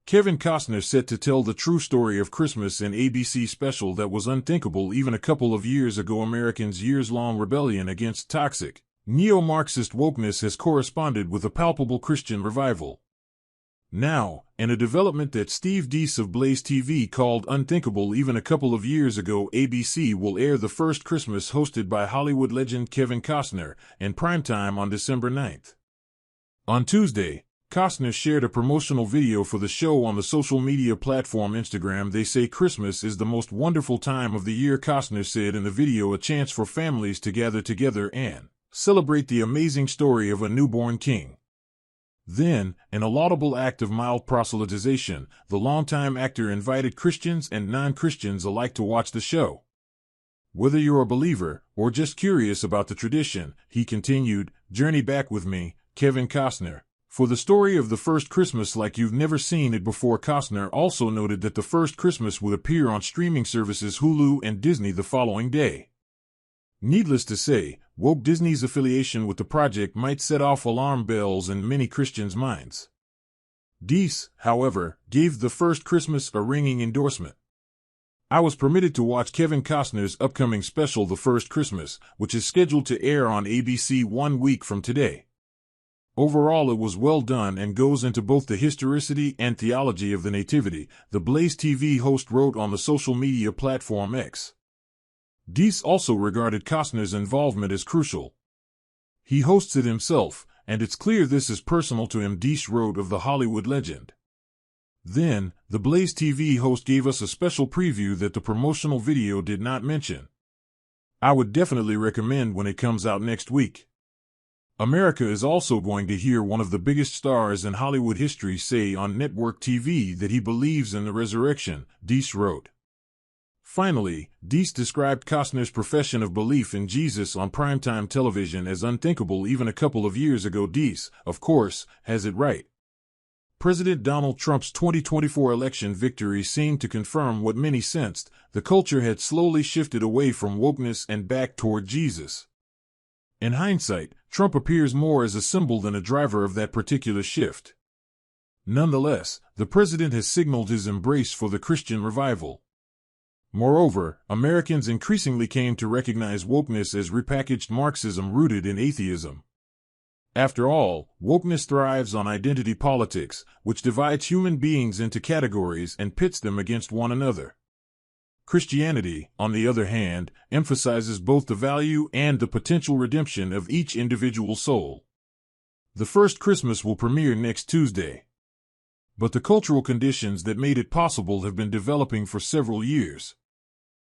Kevin Costner set to tell the true story of Christmas in ABC special that was unthinkable even a couple of years ago. Americans' years-long rebellion against toxic, neo-Marxist wokeness has corresponded with a palpable Christian revival. Now, in a development that Steve Deese of Blaze TV called unthinkable even a couple of years ago, ABC will air The First Christmas, hosted by Hollywood legend Kevin Costner, in primetime on December 9th. On Tuesday, Costner shared a promotional video for the show on the social media platform Instagram. They say Christmas is the most wonderful time of the year, Costner said in the video, a chance for families to gather together and celebrate the amazing story of a newborn king. Then, in a laudable act of mild proselytization, the longtime actor invited Christians and non-Christians alike to watch the show. Whether you're a believer or just curious about the tradition, he continued, journey back with me, Kevin Costner, for the story of The First Christmas like you've never seen it before. Costner also noted that The First Christmas would appear on streaming services Hulu and Disney the following day. Needless to say, woke Disney's affiliation with the project might set off alarm bells in many Christians' minds. Deese, however, gave The First Christmas a ringing endorsement. I was permitted to watch Kevin Costner's upcoming special The First Christmas, which is scheduled to air on ABC 1 week from today. Overall, it was well done and goes into both the historicity and theology of the Nativity, the Blaze TV host wrote on the social media platform X. Deese also regarded Costner's involvement as crucial. He hosts it himself, and it's clear this is personal to him, Deese wrote of the Hollywood legend. Then, the Blaze TV host gave us a special preview that the promotional video did not mention. I would definitely recommend when it comes out next week. America is also going to hear one of the biggest stars in Hollywood history say on network TV that he believes in the resurrection, Deese wrote. Finally, Deese described Costner's profession of belief in Jesus on primetime television as unthinkable even a couple of years ago. Deese, of course, has it right. President Donald Trump's 2024 election victory seemed to confirm what many sensed: the culture had slowly shifted away from wokeness and back toward Jesus. In hindsight, Trump appears more as a symbol than a driver of that particular shift. Nonetheless, the president has signaled his embrace for the Christian revival. Moreover, Americans increasingly came to recognize wokeness as repackaged Marxism rooted in atheism. After all, wokeness thrives on identity politics, which divides human beings into categories and pits them against one another. Christianity, on the other hand, emphasizes both the value and the potential redemption of each individual soul. The First Christmas will premiere next Tuesday. But the cultural conditions that made it possible have been developing for several years.